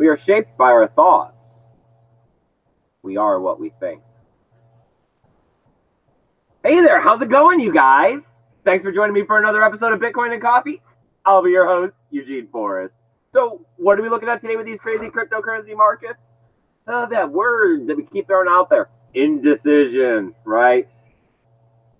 We are shaped by our thoughts. We are what we think. Hey there, how's it going, you guys? Thanks for joining me for another episode of Bitcoin and Coffee. I'll be your host, Eugene Forrest. So, what are we looking at today with these crazy cryptocurrency markets? That word that we keep throwing out there, indecision, right?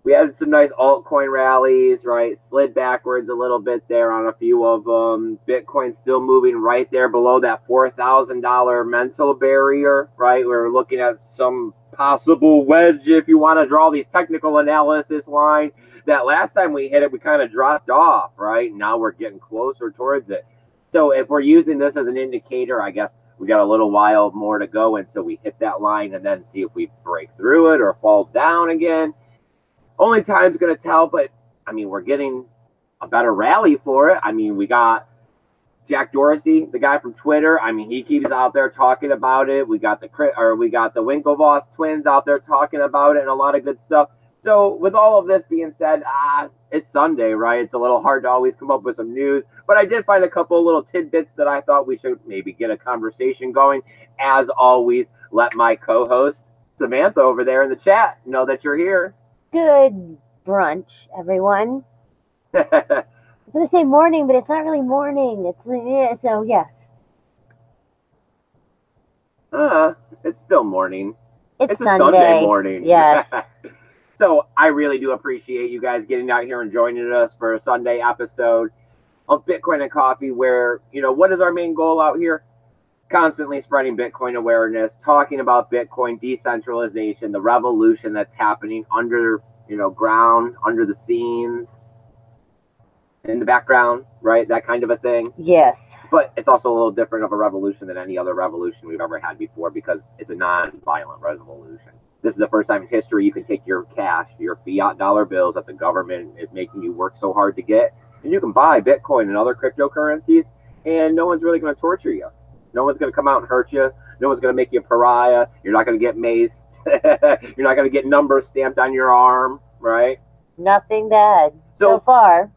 We had some nice altcoin rallies, right? Slid backwards a little bit there on a few of them. Bitcoin still moving right there below that $4,000 mental barrier, right? We're looking at some possible wedge if you want to draw these technical analysis line. That last time we hit it, we kind of dropped off, right? Now we're getting closer towards it. So if we're using this as an indicator, I guess we got a little while more to go until we hit that line and then see if we break through it or fall down again. Only time's going to tell, but I mean, we're getting a better rally for it. I mean, we got Jack Dorsey, the guy from Twitter. I mean, he keeps out there talking about it. We got the Winklevoss twins out there talking about it and a lot of good stuff. So with all of this being said, it's Sunday, right? It's a little hard to always come up with some news, but I did find a couple of little tidbits that I thought we should maybe get a conversation going. As always, let my co-host Samantha over there in the chat know that you're here. Good brunch, everyone. I was going to say morning, but it's not really morning. So yes. It's still morning. It's a Sunday morning. Yes. So I really do appreciate you guys getting out here and joining us for a Sunday episode of Bitcoin and Coffee where, what is our main goal out here? Constantly spreading Bitcoin awareness, talking about Bitcoin decentralization, the revolution that's happening under, ground, under the scenes, in the background, right? That kind of a thing. Yes. But it's also a little different of a revolution than any other revolution we've ever had before because it's a non-violent revolution. This is the first time in history you can take your cash, your fiat dollar bills that the government is making you work so hard to get, and you can buy Bitcoin and other cryptocurrencies, and no one's really going to torture you. No one's going to come out and hurt you. No one's going to make you a pariah. You're not going to get maced. You're not going to get numbers stamped on your arm, right? Nothing bad so far.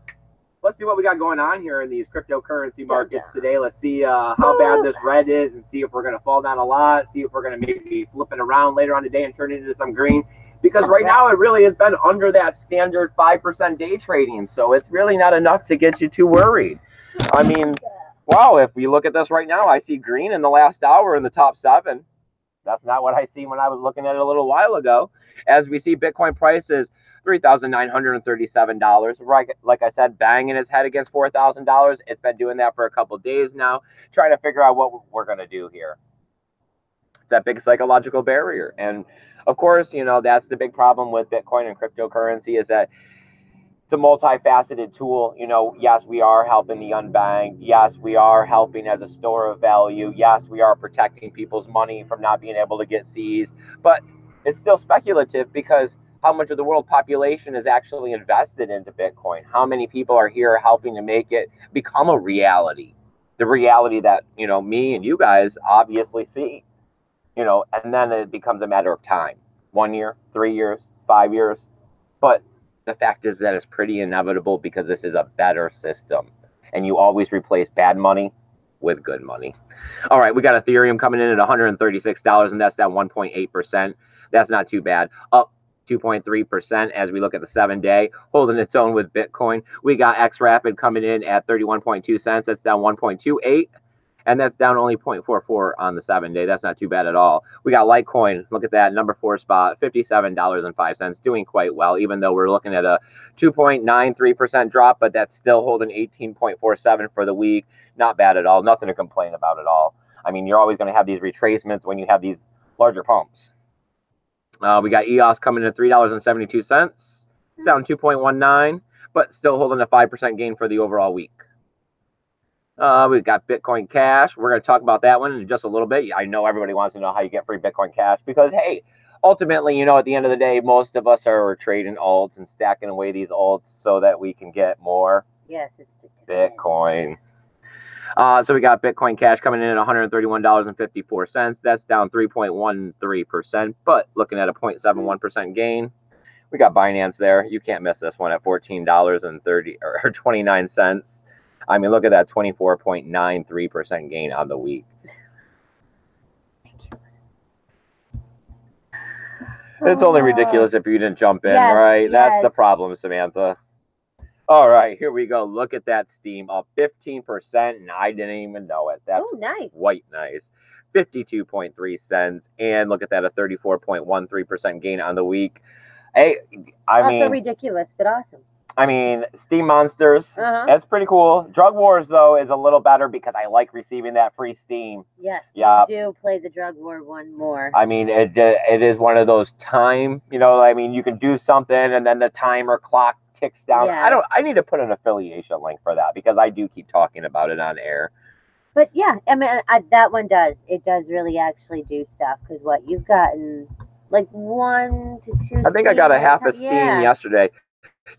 Let's see what we got going on here in these cryptocurrency markets today. Let's see how bad this red is and see if we're going to fall down a lot. See if we're going to maybe flip it around later on today and turn it into some green. Because right now it really has been under that standard 5% day trading. So it's really not enough to get you too worried. I mean, wow, if we look at this right now, I see green in the last hour in the top 7. That's not what I see when I was looking at it a little while ago. As we see Bitcoin prices, $3,937. Right, like I said, banging his head against $4,000. It's been doing that for a couple days now, trying to figure out what we're going to do here. It's that big psychological barrier. And of course, that's the big problem with Bitcoin and cryptocurrency is that it's a multifaceted tool. Yes, we are helping the unbanked. Yes, we are helping as a store of value. Yes, we are protecting people's money from not being able to get seized. But it's still speculative because how much of the world population is actually invested into Bitcoin? How many people are here helping to make it become a reality? The reality that, me and you guys obviously see, and then it becomes a matter of time. 1 year, 3 years, 5 years. But the fact is that it's pretty inevitable because this is a better system. And you always replace bad money with good money. All right, we got Ethereum coming in at $136, and that's down 1.8%. That's not too bad. Up 2.3% as we look at the 7-day, holding its own with Bitcoin. We got XRapid coming in at 31.2 cents. That's down 1.28. And that's down only 0.44 on the 7-day. That's not too bad at all. We got Litecoin. Look at that, number 4 spot, $57.05, doing quite well, even though we're looking at a 2.93% drop, but that's still holding 18.47 for the week. Not bad at all. Nothing to complain about at all. I mean, you're always going to have these retracements when you have these larger pumps. We got EOS coming in at $3.72, down 2.19, but still holding a 5% gain for the overall week. We've got Bitcoin Cash. We're going to talk about that one in just a little bit. I know everybody wants to know how you get free Bitcoin Cash because, hey, ultimately, at the end of the day, most of us are trading alts and stacking away these alts so that we can get more Bitcoin. So we got Bitcoin Cash coming in at $131.54. That's down 3.13%, but looking at a 0.71% gain. We got Binance there. You can't miss this one at $14.29. I mean, look at that 24.93% gain on the week. It's only ridiculous if you didn't jump in, Yes, right? That's yes. the problem, Samantha. All right, here we go. Look at that steam up 15%, and I didn't even know it. That's nice. quite nice. 52.3 cents, and look at that, a 34.13% gain on the week. Hey, Also ridiculous, but awesome. I mean, Steam Monsters, that's pretty cool. Drug Wars, though, is a little better because I like receiving that free Steam. Yes, Yeah. do play the Drug War one more. I mean, it is one of those time, I mean, you can do something and then the timer clock ticks down. Yeah. I need to put an affiliation link for that because I do keep talking about it on air. But yeah, I mean, that one does. It does really actually do stuff because what you've gotten like 1 to 2. I think I got a half a Steam yesterday.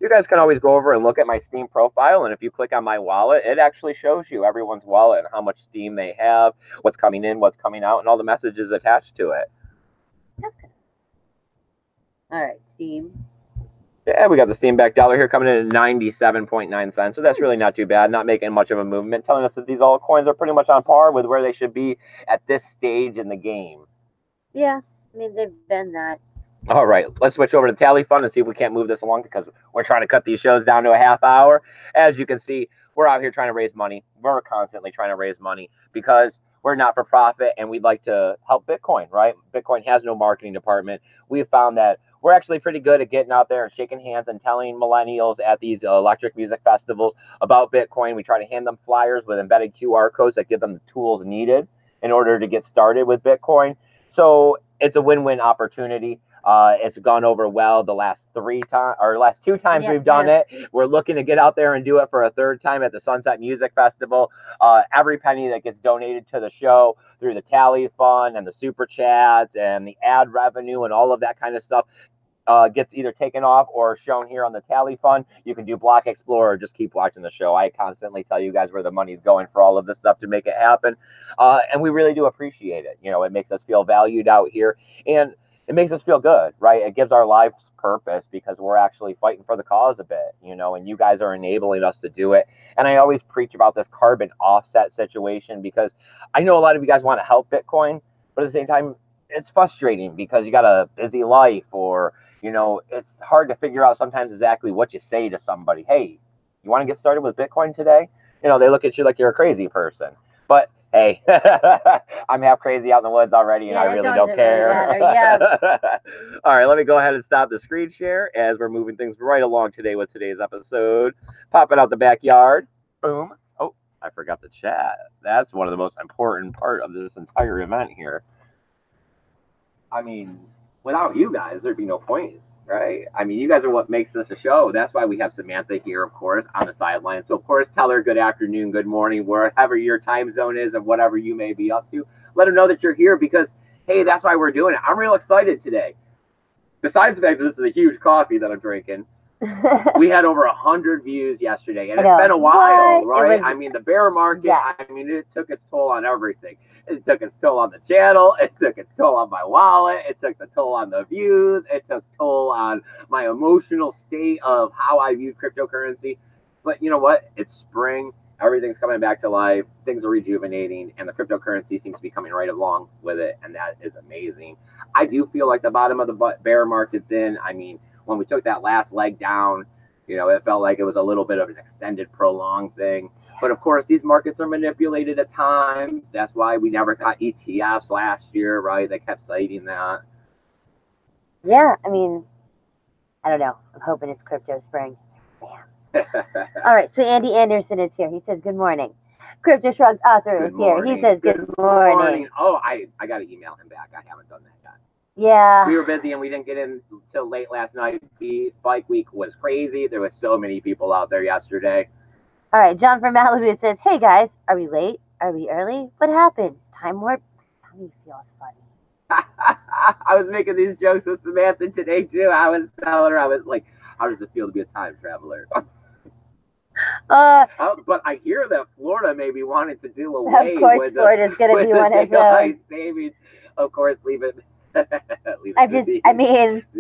You guys can always go over and look at my Steam profile, and if you click on my wallet, it actually shows you everyone's wallet and how much Steam they have, what's coming in, what's coming out, and all the messages attached to it. Okay. All right, Steam. Yeah, we got the Steam back dollar here coming in at 97.9 cents, so that's really not too bad, not making much of a movement, telling us that these altcoins are pretty much on par with where they should be at this stage in the game. Yeah, I mean, they've been that. All right, let's switch over to Tally Fund and see if we can't move this along because we're trying to cut these shows down to a half hour. As you can see, we're out here trying to raise money. We're constantly trying to raise money because we're not for profit and we'd like to help Bitcoin, right? Bitcoin has no marketing department. We've found that we're actually pretty good at getting out there and shaking hands and telling millennials at these electric music festivals about Bitcoin. We try to hand them flyers with embedded QR codes that give them the tools needed in order to get started with Bitcoin. So it's a win-win opportunity. It's gone over well the last 2 times we've done it. We're looking to get out there and do it for a third time at the Sunset Music Festival. Every penny that gets donated to the show through the Tally Fund and the Super Chats and the ad revenue and all of that kind of stuff gets either taken off or shown here on the Tally Fund. You can do Block Explorer or just keep watching the show. I constantly tell you guys where the money's going for all of this stuff to make it happen. And we really do appreciate it. It makes us feel valued out here. And it makes us feel good, right? It gives our lives purpose because we're actually fighting for the cause a bit, and you guys are enabling us to do it. And I always preach about this carbon offset situation because I know a lot of you guys want to help Bitcoin, but at the same time, it's frustrating because you got a busy life or, it's hard to figure out sometimes exactly what you say to somebody. Hey, you want to get started with Bitcoin today? They look at you like you're a crazy person. But hey, I'm half crazy out in the woods already, and I really don't care. All right, let me go ahead and stop the screen share as we're moving things right along today with today's episode. Popping out the backyard. Boom. Oh, I forgot the chat. That's one of the most important part of this entire event here. I mean, without you guys, there'd be no point, right? I mean, you guys are what makes this a show. That's why we have Samantha here, of course, on the sideline. So, of course, tell her good afternoon, good morning, wherever your time zone is and whatever you may be up to. Let her know that you're here because, hey, that's why we're doing it. I'm real excited today. Besides the fact that this is a huge coffee that I'm drinking, we had over 100 views yesterday, and it's been a while, right? I mean, the bear market, I mean, it took its toll on everything. It took its toll on the channel. It took its toll on my wallet. It took the toll on the views. It took toll on my emotional state of how I view cryptocurrency. But you know what? It's spring. Everything's coming back to life. Things are rejuvenating, and the cryptocurrency seems to be coming right along with it, and that is amazing. I do feel like the bottom of the bear market's in. I mean, when we took that last leg down, it felt like it was a little bit of an extended, prolonged thing. But of course, these markets are manipulated at times. That's why we never got ETFs last year, right? They kept citing that. Yeah, I mean, I don't know. I'm hoping it's crypto spring. Damn. All right, so Andy Anderson is here. He says, good morning. Crypto Shrugs author is here. He says, good morning. Oh, I got to email him back. I haven't done that yet. Yeah. We were busy and we didn't get in until late last night. Bike week was crazy. There was so many people out there yesterday. All right, John from Malibu says, hey guys, are we late? Are we early? What happened? Time warp? Tommy feels funny. I was making these jokes with Samantha today too. I was telling her, I was like, how does it feel to be a time traveler? But I hear that Florida may be wanting to do away with Of course, Florida's going to be one of those. Savings. Of course, leave it.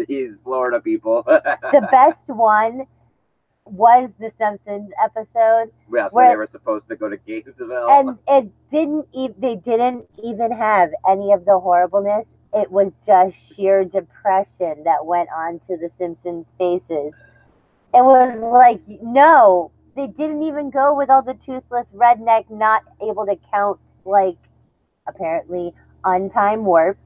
These Florida people. The best one was the Simpsons episode. Yes, where they were supposed to go to Gainesville. And they didn't even have any of the horribleness. it was just sheer depression that went onto the Simpsons' faces. It was like, no, they didn't even go with all the toothless redneck, not able to count, like, apparently, on time warp.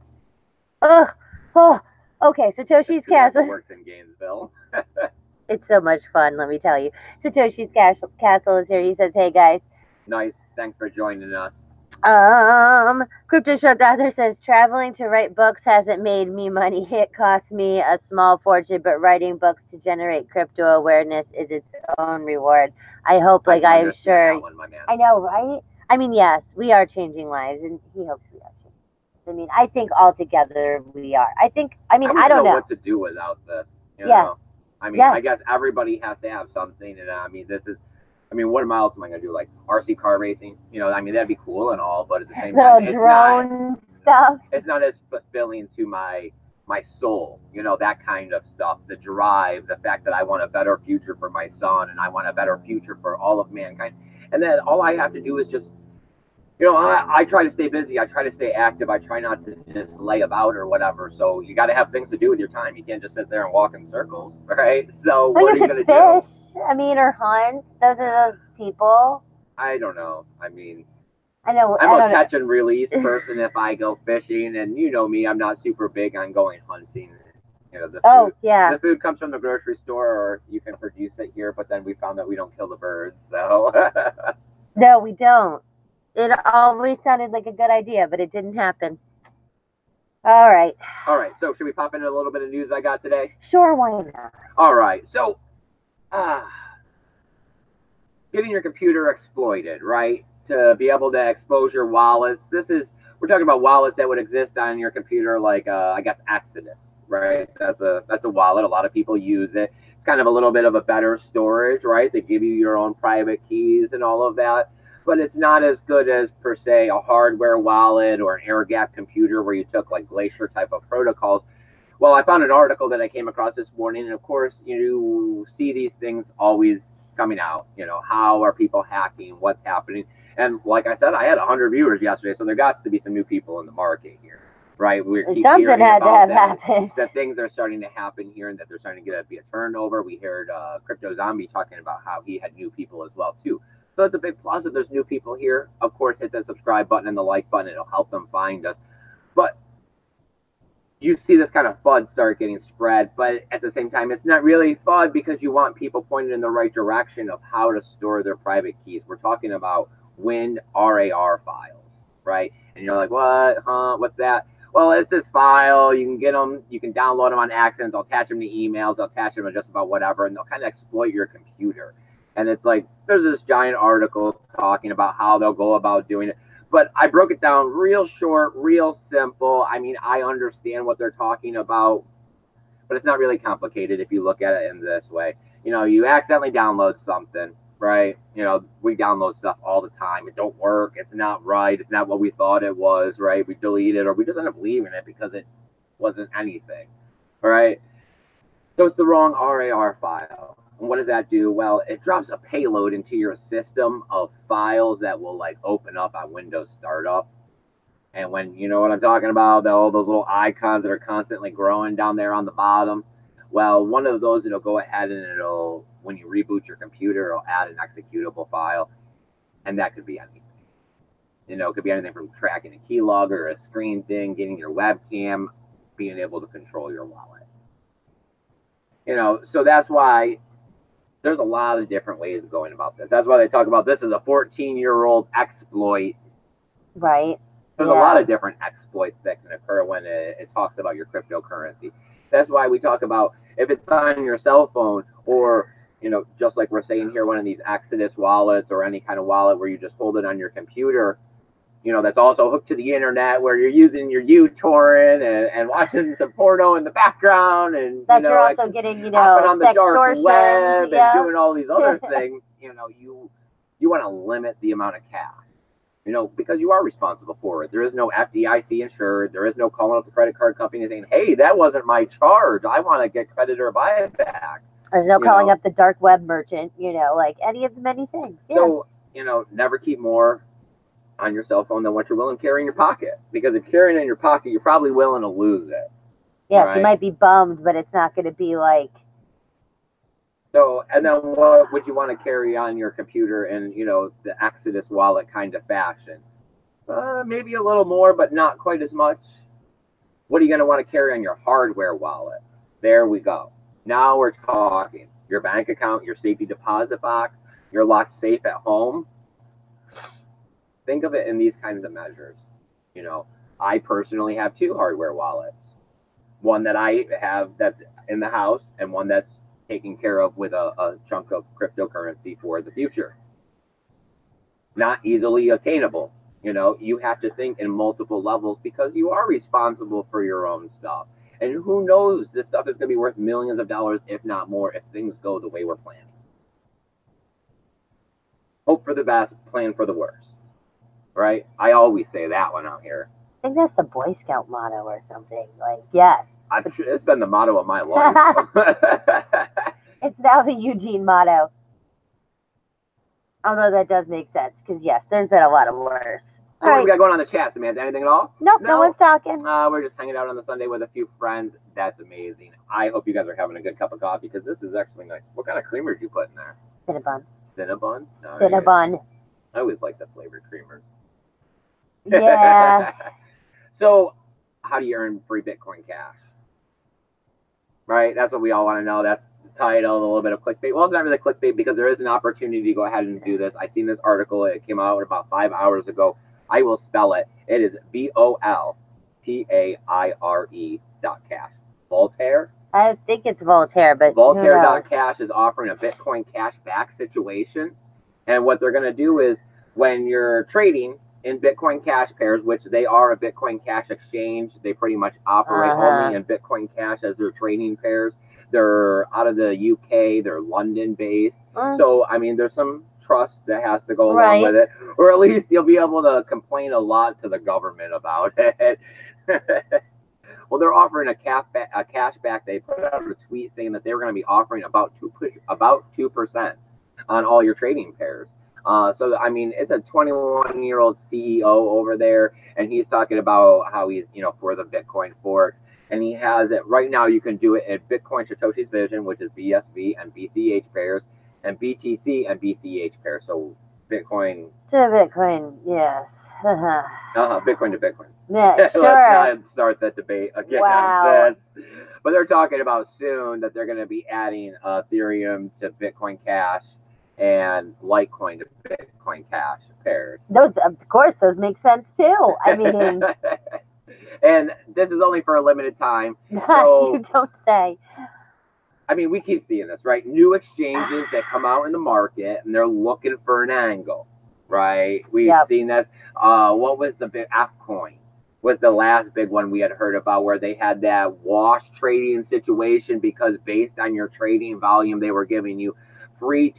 Ugh. Oh. Okay, Satoshi's Castle. Works in Gainesville. It's so much fun, let me tell you. Satoshi's Castle is here. He says, hey, guys. Nice. Thanks for joining us. Crypto Shrug Author says, traveling to write books hasn't made me money. It cost me a small fortune, but writing books to generate crypto awareness is its own reward. I hope, like, I'm sure. One, my man. I know, right? I mean, yes, we are changing lives, and he hopes we are changing. I mean, I think altogether we are. I don't know what to do without this. You yes. know? I mean, yes. I guess everybody has to have something, and I mean, what else am I going to do? Like RC car racing? You know, I mean, that'd be cool and all, but at the same time, it's not as fulfilling to my soul. You know, that kind of stuff, the drive, the fact that I want a better future for my son, and I want a better future for all of mankind. And then all I have to do is just, you know, I try to stay busy. I try to stay active. I try not to just lay about or whatever. So you got to have things to do with your time. You can't just sit there and walk in circles, right? So what are you going to do? I mean, or hunt. Those are those people. I don't know. I mean, I'm a catch and release person if I go fishing, and you know me, I'm not super big on going hunting. You know, the food comes from the grocery store, or you can produce it here. But then we found that we don't kill the birds, so. No, we don't. It always sounded like a good idea, but it didn't happen. All right. So should we pop into a little bit of news I got today? Sure, why not? All right. So, getting your computer exploited, right? To be able to expose your wallets. We're talking about wallets that would exist on your computer, like I guess Exodus, right? That's a wallet. A lot of people use it. It's kind of a little bit of a better storage, right? They give you your own private keys and all of that. But it's not as good as, per se, a hardware wallet or an air-gapped computer where you took like Glacier type of protocols. Well, I found an article that I came across this morning, and of course, you see these things always coming out. You know, how are people hacking? What's happening? And like I said, I had 100 viewers yesterday, so there got to be some new people in the market here, right? Something had to have happened. That things are starting to happen here, and that they're starting to be a turnover. We heard Crypto Zombie talking about how he had new people as well too. So it's a big plus if there's new people here. Of course, hit the subscribe button and the like button. It'll help them find us. But you see this kind of FUD start getting spread. But at the same time, it's not really FUD because you want people pointed in the right direction of how to store their private keys. We're talking about WinRAR files, right? And you're like, what? Huh? What's that? Well, it's this file. You can get them. You can download them on accident. They'll attach them to emails. They'll attach them to just about whatever. And they'll kind of exploit your computer. And it's like, there's this giant article talking about how they'll go about doing it. But I broke it down real short, real simple. I mean, I understand what they're talking about, but it's not really complicated if you look at it in this way. You know, you accidentally download something, right? You know, we download stuff all the time. It don't work. It's not right. It's not what we thought it was, right? We delete it, or we just end up leaving it because it wasn't anything, right? So it's the wrong RAR file. And what does that do? Well, it drops a payload into your system of files that will like open up on Windows Startup. And when you know what I'm talking about, all those little icons that are constantly growing down there on the bottom. Well, one of those, it'll go ahead and it'll, when you reboot your computer, it'll add an executable file. And that could be anything. You know, it could be anything from tracking a keylogger, a screen thing, getting your webcam, being able to control your wallet. You know, so that's why there's a lot of different ways of going about this. That's why they talk about this as a 14-year-old exploit. Right. There's a lot of different exploits that can occur when it talks about your cryptocurrency. That's why we talk about if it's on your cell phone or, you know, just like we're saying here, one of these Exodus wallets or any kind of wallet where you just hold it on your computer, you know, that's also hooked to the internet where you're using your uTorrent and watching some porno in the background and that you're also getting, you know, on the dark web and doing all these other things. You know, you want to limit the amount of cash, you know, because you are responsible for it. There is no FDIC insured. There is no calling up the credit card company saying, hey, that wasn't my charge. I want to get credit or buy it back. There's no calling up the dark web merchant, you know, like any of the many things. Yeah. So, you know, never keep more on your cell phone than what you're willing to carry in your pocket. Because if you're carrying it in your pocket, you're probably willing to lose it. Yes, right? You might be bummed, but it's not going to be like. So, and then what would you want to carry on your computer in, the Exodus wallet kind of fashion? Maybe a little more, but not quite as much. What are you going to want to carry on your hardware wallet? There we go. Now we're talking. Your bank account, your safety deposit box, your locked safe at home. Think of it in these kinds of measures. I personally have 2 hardware wallets. One that I have that's in the house and one that's taken care of with a chunk of cryptocurrency for the future. Not easily attainable. You have to think in multiple levels because you are responsible for your own stuff. And who knows, this stuff is going to be worth millions of dollars, if not more, if things go the way we're planning. Hope for the best, plan for the worst. Right? I always say that one out here. I think that's the Boy Scout motto or something. Yes. It's been the motto of my life. It's now the Eugene motto. Although that does make sense, because yes, there's been a lot of worse. So what do we got going on in the chat, Samantha? Anything at all? Nope, no one's talking. We're just hanging out on the Sunday with a few friends. That's amazing. I hope you guys are having a good cup of coffee, because this is actually nice. What kind of creamer did you put in there? Cinnabon. Cinnabon? No, Cinnabon. I always like the flavored creamers. Yeah. So, how do you earn free Bitcoin Cash? Right? That's what we all want to know. That's the title, a little bit of clickbait. Well, it's not really clickbait because there is an opportunity to go ahead and do this. I seen this article. It came out about 5 hours ago. I will spell it. It is VOLTAIRE.cash. Voltaire? I think it's Voltaire, but Voltaire.cash is offering a Bitcoin cash back situation. And what they're going to do is when you're trading in Bitcoin Cash pairs, which they are a Bitcoin Cash exchange, they pretty much operate only in Bitcoin Cash as their trading pairs. They're out of the UK, they're London based. So, I mean, there's some trust that has to go along with it, or at least you'll be able to complain a lot to the government about it. Well, they're offering a cash back. They put out a tweet saying that they were going to be offering about 2% on all your trading pairs. So, I mean, it's a 21-year-old CEO over there, and he's talking about how he's, for the Bitcoin forks. And he has it right now. You can do it at Bitcoin Satoshi's Vision, which is BSV and BCH pairs, and BTC and BCH pairs. So, Bitcoin to Bitcoin, yes. Bitcoin to Bitcoin. Yeah, sure. Let's not start that debate again. Wow. But they're talking about soon that they're going to be adding Ethereum to Bitcoin Cash and Litecoin to Bitcoin Cash pairs. Those, of course, those make sense too. I mean, and this is only for a limited time. So, you don't say. I mean, we keep seeing this, right? New exchanges that come out in the market and they're looking for an angle, right? We've seen that. What was the big Fcoin? Was the last big one we had heard about, where they had that wash trading situation because based on your trading volume, they were giving you free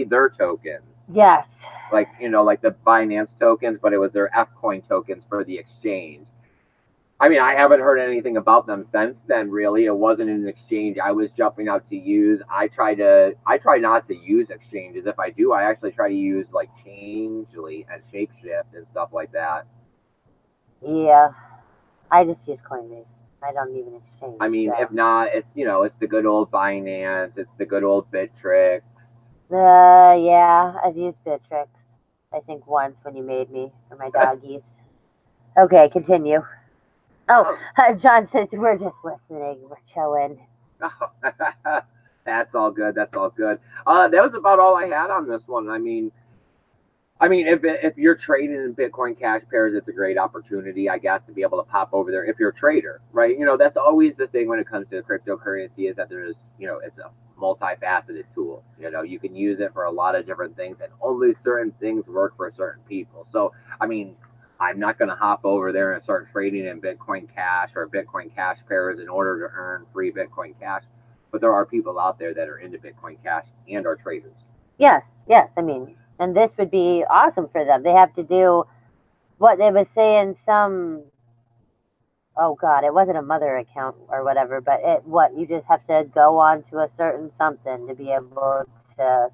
their tokens. Yes. Like, like the Binance tokens, but it was their Fcoin tokens for the exchange. I mean, I haven't heard anything about them since then, really. It wasn't an exchange I was jumping out to use. I try not to use exchanges. If I do, I actually try to use like Changely and Shapeshift and stuff like that. Yeah. I just use Coinbase. I don't even exchange. I mean, if not, it's, it's the good old Binance. It's the good old Bittrex. Yeah, I've used Bittrex. I think once when you made me for my doggies. Okay, continue. Oh, John says we're just listening. We're chilling. That's all good. That's all good. That was about all I had on this one. I mean, if you're trading in Bitcoin Cash pairs, it's a great opportunity, I guess, to be able to pop over there if you're a trader, right? That's always the thing when it comes to cryptocurrency, is that there's, it's a multifaceted tool. You can use it for a lot of different things, and only certain things work for certain people. So, I mean, I'm not going to hop over there and start trading in Bitcoin Cash or Bitcoin Cash pairs in order to earn free Bitcoin Cash. But there are people out there that are into Bitcoin Cash and are traders. Yes. I mean, and this would be awesome for them. They have to do what they was saying, oh God, it wasn't a mother account or whatever, but you just have to go on to a certain something to be able to,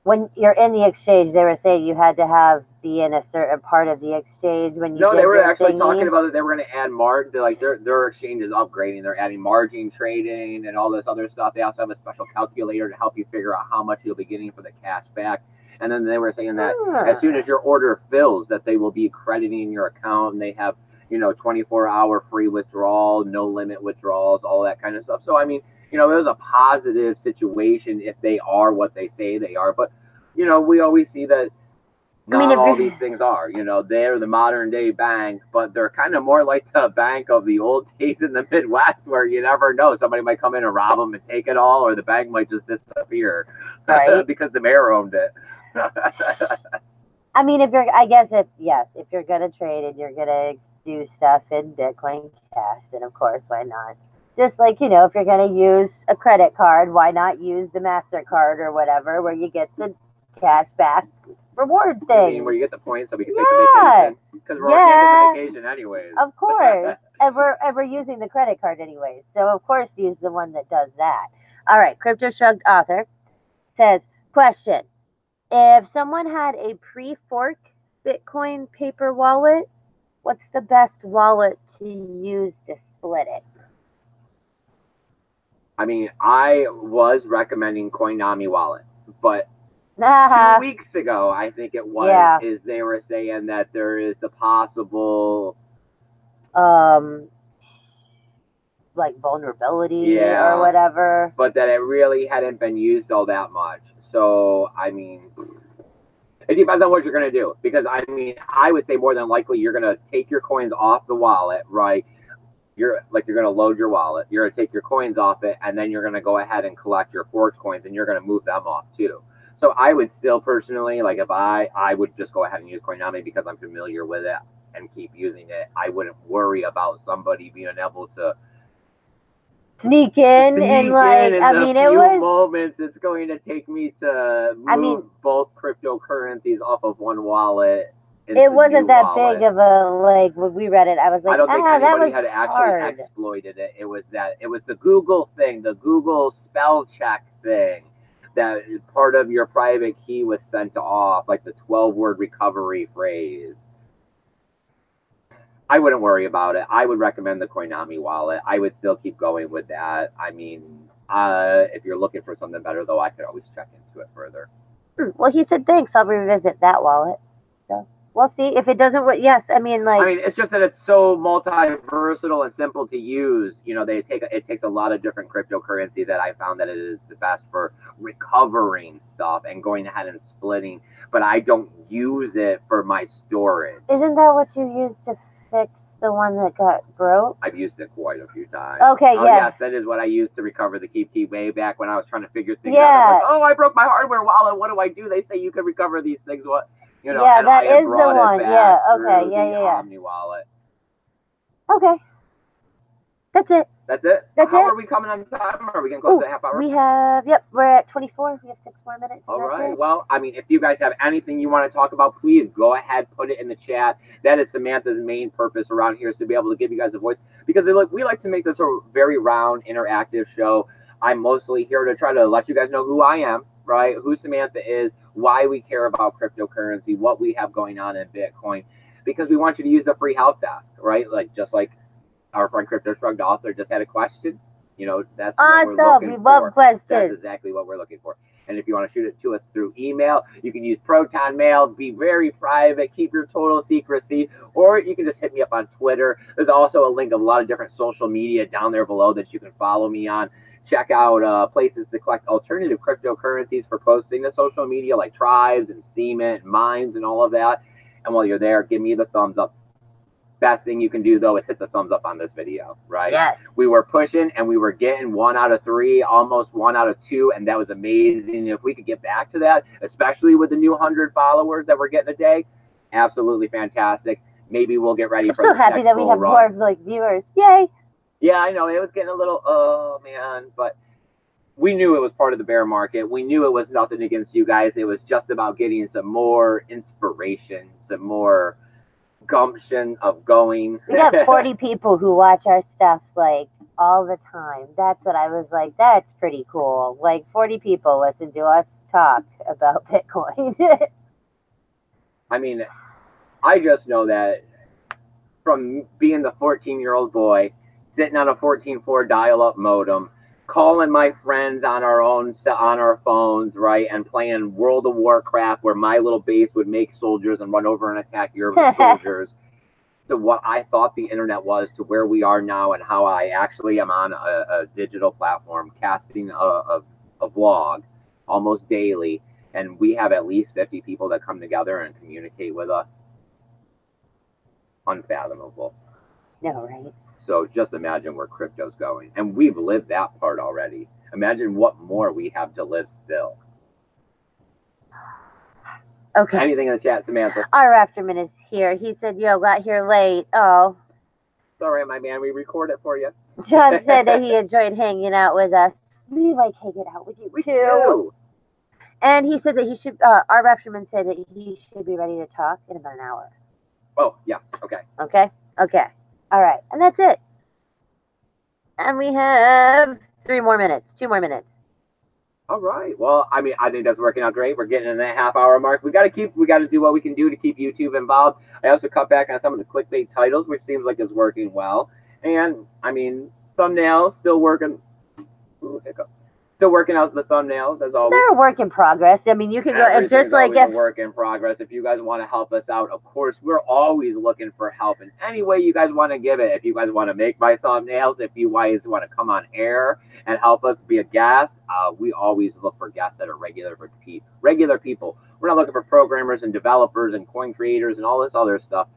when you're in the exchange, they were saying you had to have be in a certain part of the exchange when you No, did they were your actually thingy? talking about that they were going to add like their exchange is upgrading. They're adding margin trading and all this other stuff. They also have a special calculator to help you figure out how much you'll be getting for the cash back. And then they were saying that as soon as your order fills, that they will be crediting your account, and they have 24-hour free withdrawal, no limit withdrawals, all that kind of stuff. So I mean, it was a positive situation if they are what they say they are. But we always see that not all these things are. They're the modern day bank, but they're kind of more like the bank of the old days in the Midwest, where you never know, somebody might come in and rob them and take it all, or the bank might just disappear, right? Because the mayor owned it. I mean, if you're gonna trade and you're gonna do stuff in Bitcoin Cash, then of course, why not? Just like, if you're gonna use a credit card, why not use the MasterCard or whatever, where you get the cash back reward thing. I mean, where you get the points so we can take a vacation? Because we're on the end of the vacation anyways. Of course. and we're using the credit card anyways. So of course use the one that does that. All right, Crypto Shrugged author says, question. If someone had a pre-fork Bitcoin paper wallet, what's the best wallet to use to split it? I mean, I was recommending Coinami wallet, but 2 weeks ago, I think it was, is they were saying that there is the possible like vulnerability or whatever, but that it really hadn't been used all that much. So I mean, it depends on what you're going to do, because I mean, I would say more than likely you're going to take your coins off the wallet, right? You're going to load your wallet, you're going to take your coins off it, and then you're going to go ahead and collect your forked coins, and you're going to move them off too. So I would still personally, like, if I would just go ahead and use Coinami because I'm familiar with it and keep using it. I wouldn't worry about somebody being able to sneak in and like, I mean, it was moments it's going to take me to move both cryptocurrencies off of one wallet. It wasn't that big of a, like, when we read it, I was like, I don't think anybody had actually exploited it. It was the Google thing, the Google spell check thing, that part of your private key was sent off, like the 12-word recovery phrase. I wouldn't worry about it. I would recommend the Coinami wallet. I would still keep going with that. I mean, if you're looking for something better, though, I could always check into it further. Well, he said, thanks, I'll revisit that wallet. So we'll see. If it doesn't, yes, I mean, it's just that it's so multi-versatile and simple to use. It takes a lot of different cryptocurrency that I found that it is the best for recovering stuff and going ahead and splitting, but I don't use it for my storage. Isn't that what you use to fix the one that got broke? I've used it quite a few times. Okay, yes, that is what I used to recover the Keep Key way back when I was trying to figure things out. I'm like, I broke my hardware wallet. What do I do? They say you can recover these things. What? That is the one. Yeah. Okay. Yeah. Omni wallet. Okay. That's it. That's it? How are we coming on time? Are we going to close the half hour? We're at 24. We have 6 more minutes. All right. Well, I mean, if you guys have anything you want to talk about, please go ahead, put it in the chat. That is Samantha's main purpose around here, is to be able to give you guys a voice, because we like to make this a very round, interactive show. I'm mostly here to try to let you guys know who I am, right? Who Samantha is, why we care about cryptocurrency, what we have going on in Bitcoin, because we want you to use the free help desk, right? Just like our friend Crypto Shrugged author just had a question. That's what we're looking for. We love questions. That's exactly what we're looking for. And if you want to shoot it to us through email, you can use Proton Mail, be very private, keep your total secrecy, or you can just hit me up on Twitter. There's also a link of a lot of different social media down there below that you can follow me on. Check out places to collect alternative cryptocurrencies for posting to social media, like Tribes and Steemit and Mines and all of that. And while you're there, give me the thumbs up. Best thing you can do, though, is hit the thumbs up on this video, right? Yes. We were pushing and we were getting 1 out of 3, almost 1 out of 2, and that was amazing. If we could get back to that, especially with the new 100 followers that we're getting a day, absolutely fantastic. Maybe we'll get ready for the next bull run. I'm so happy that we have more viewers. Yay! Yeah, I know. It was getting a little, oh, man, but we knew it was part of the bear market. We knew it was nothing against you guys. It was just about getting some more inspiration, some more gumption of going. We got 40 people who watch our stuff all the time. That's what I was like, that's pretty cool. 40 people listen to us talk about Bitcoin. I mean, I just know that from being the 14-year-old boy, sitting on a 14.4 dial-up modem, calling my friends on our phones, right, and playing World of Warcraft, where my little base would make soldiers and run over and attack your soldiers, to what I thought the internet was, to where we are now, and how I actually am on a digital platform casting a vlog almost daily, and we have at least 50 people that come together and communicate with us. Unfathomable. No, right? So just imagine where crypto's going. And we've lived that part already. Imagine what more we have to live still. Okay. Anything in the chat, Samantha? Our afterman is here. He said, yo, got here late. Oh. Sorry, my man. We record it for you. John said that he enjoyed hanging out with us. We like hanging out with you, we too. Do. And he said that he should, our afterman said that he should be ready to talk in about an hour. Oh, yeah. Okay. Okay? Okay. All right. And that's it. And we have 2 more minutes. All right. Well, I mean, I think that's working out great. We're getting in that half-hour mark. We got to do what we can do to keep YouTube involved. I also cut back on some of the clickbait titles, which seems like it's working well. And I mean, thumbnails still working. Ooh, hiccup. Still working out the thumbnails as always. They're a work in progress. I mean, you can go just like a work in progress. If you guys want to help us out, of course, we're always looking for help in any way you guys want to give it. If you guys want to make my thumbnails, if you guys want to come on air and help us be a guest, we always look for guests that are regular people. We're not looking for programmers and developers and coin creators and all this other stuff.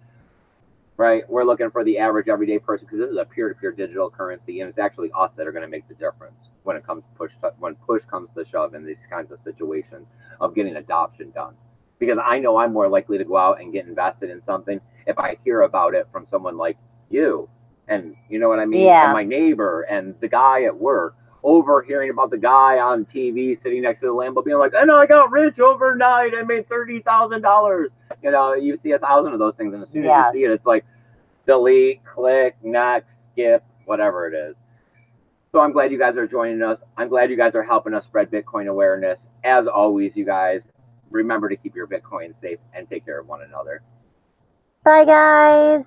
Right, we're looking for the average everyday person, because this is a peer-to-peer digital currency, and it's actually us that are going to make the difference when it comes to when push comes to shove in these kinds of situations of getting adoption done. Because I know I'm more likely to go out and get invested in something if I hear about it from someone like you, and you know what I mean, yeah. And my neighbor and the guy at work, over hearing about the guy on TV sitting next to the Lambo being like, and I got rich overnight, I made $30,000. You know, you see 1,000 of those things, and as soon as you see it, it's like delete, click, next, skip, whatever it is. So I'm glad you guys are joining us. I'm glad you guys are helping us spread Bitcoin awareness. As always, you guys, remember to keep your Bitcoin safe and take care of one another. Bye, guys.